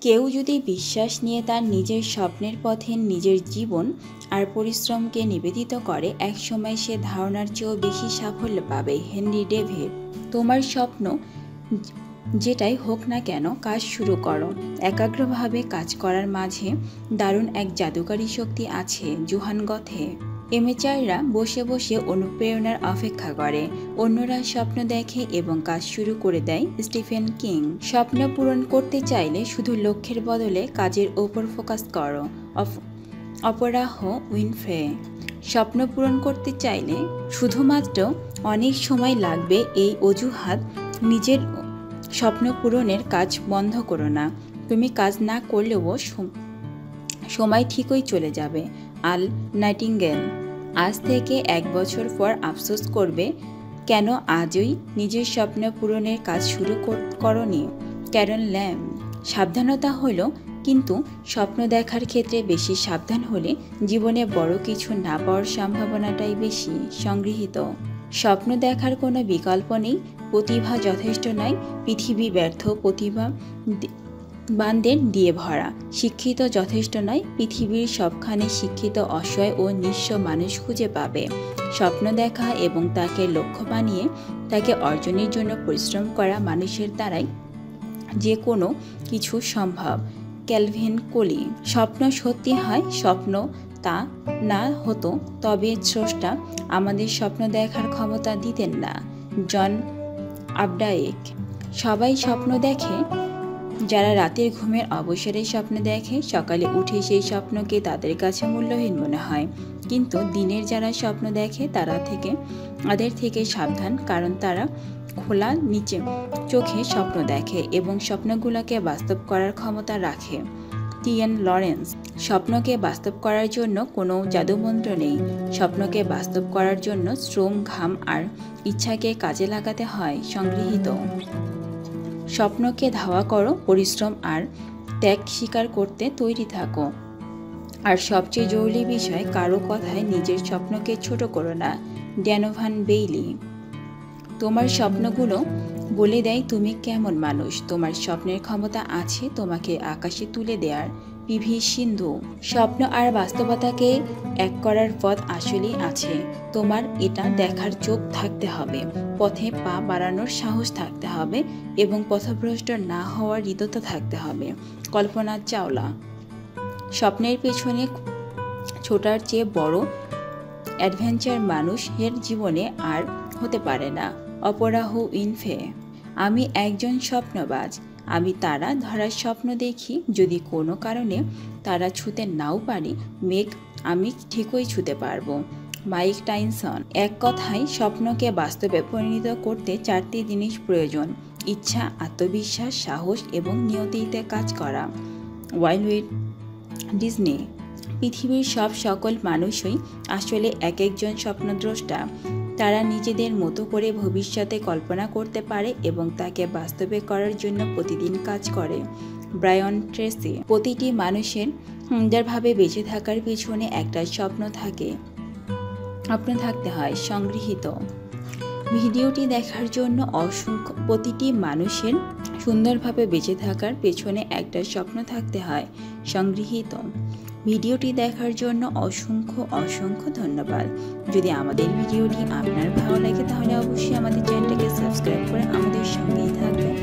কেউ যদি বিশ্বাস নিয়ে তার নিজের স্বপ্নের পথে নিজের জীবন আর পরিশ্রমকে নিবেদিত করে, একসময় সে ধারণার চেয়েও বেশি সাফল্য পাবে। Henry David. তোমার স্বপ্ন যেটাই হোক না কেন, কাজ শুরু করো। একাগ্রভাবে কাজ করার মাঝে দারুণ এক জাদুকরী শক্তি আছে। জোহান গথে। এমেচাররা বসে বসে অনুপ্রেরণার অপেক্ষা করে, অন্যরা স্বপ্ন দেখে এবং কাজ শুরু করে দেয়। Stephen king. স্বপ্ন পূরণ করতে চাইলে শুধু লক্ষ্যের বদলে কাজের ওপর ফোকাস করো। Oprah Winfrey. স্বপ্ন পূরণ করতে চাইলে শুধুমাত্র অনেক সময় লাগবে এই অজুহাত নিজের স্বপ্ন পূরণের কাজ বন্ধ করো না। তুমি কাজ না করলেও সময় ঠিকই চলে যাবে। আল নাইটিঙ্গেল। আজ থেকে 1 বছর পর আফসোস করবে কেন আজই নিজের স্বপ্ন পূরণের কাজ শুরু করনি। Karen Lamb. সাবধানতা হলো, কিন্তু স্বপ্ন দেখার ক্ষেত্রে বেশি সাবধান হলে জীবনে বড় কিছু না পাওয়ার সম্ভাবনাটাই বেশি। সংগৃহীত। স্বপ্ন দেখার কোনো বিকল্প নেই, প্রতিভা যথেষ্ট নয়, পৃথিবী ব্যর্থ প্রতিভাবানদের দিয়ে ভরা। শিক্ষিত যথেষ্ট নয়, পৃথিবীর সবখানে শিক্ষিত অসহায় ও নিঃস্ব মানুষ খুঁজে পাবে। স্বপ্ন দেখা এবং তাকে লক্ষ্য বানিয়ে তাকে অর্জনের জন্য পরিশ্রম করা মানুষের দ্বারাই যে কোনো কিছু সম্ভব। ক্যালভিন কোলি। স্বপ্ন সত্যি হয়, স্বপ্ন তা না হতো তবে স্রষ্টা আমাদের স্বপ্ন দেখার ক্ষমতা দিতেন না। জন আপডাইক। সবাই স্বপ্ন দেখে, যারা রাতের ঘুমের অবসরে স্বপ্ন দেখে সকালে উঠে সেই স্বপ্নকে তাদের কাছে মূল্যহীন মনে হয়। কিন্তু দিনের যারা স্বপ্ন দেখে তাদের থেকে সাবধান, কারণ তারা খোলা নিচে চোখে স্বপ্ন দেখে এবং স্বপ্নগুলোকে বাস্তব করার ক্ষমতা রাখে। T E Lawrence. স্বপ্নকে বাস্তব করার জন্য কোনো জাদুমন্ত্র নেই। স্বপ্নকে বাস্তব করার জন্য শ্রম, ঘাম আর ইচ্ছাকে কাজে লাগাতে হয়। সংগৃহীত। স্বপ্নকে ধাওয়া করো, পরিশ্রম আর ত্যাগ স্বীকার করতে তৈরি থাকো। আর সবচেয়ে জরুরি বিষয়, কারো কথায় নিজের স্বপ্নকে ছোট করো না। ড্যানোভান বেইলি। তোমার স্বপ্নগুলো বলে দেয় তুমি কেমন মানুষ। তোমার স্বপ্নের ক্ষমতা আছে তোমাকে আকাশে তুলে দেওয়ার। পিভি সিন্ধু। স্বপ্ন আর বাস্তবতাকে এক করার পথ আসলেই আছে। তোমার এটা দেখার চোখ থাকতে হবে, পথে পা বাড়ানোর সাহস থাকতে হবে এবং পথভ্রষ্ট না হওয়ার হৃদয়তা থাকতে হবে। কল্পনা চাওলা। স্বপ্নের পেছনে ছোটার চেয়ে বড় অ্যাডভেঞ্চার মানুষের জীবনে আর হতে পারে না। Oprah Winfrey. আমি একজন স্বপ্নবাজ। আমি তারা ধরার স্বপ্ন দেখি, যদি কোনো কারণে তারা ছুঁতে নাও পারি, মেঘ আমি ঠিকই ছুঁতে পারবো। Mike Tyson. এক কথায়, স্বপ্নকে বাস্তবে পরিণত করতে 4টি জিনিস প্রয়োজন: ইচ্ছা, আত্মবিশ্বাস, সাহস এবং নিয়তিতে কাজ করা। Walt Disney. পৃথিবীর সকল মানুষই আসলে একজন স্বপ্নদ্রষ্টা। তারা নিজেদের মতো করে ভবিষ্যতে কল্পনা করতে পারে এবং তাকে বাস্তবে করার জন্য প্রতিদিন কাজ করে। Brian Tracy. প্রতিটি মানুষের সুন্দরভাবে বেঁচে থাকার পিছনে একটা স্বপ্ন থাকতে হয়। সংগৃহীত। ভিডিওটি দেখার জন্য প্রতিটি মানুষের সুন্দরভাবে বেঁচে থাকার পেছনে একটা স্বপ্ন থাকতে হয়। সংগৃহীত। ভিডিওটি দেখার জন্য অসংখ্য ধন্যবাদ। যদি আমাদের ভিডিওটি আপনার ভালো লাগে তাহলে অবশ্যই আমাদের চ্যানেলটাকে সাবস্ক্রাইব করে আমাদের সঙ্গেই থাকবেন।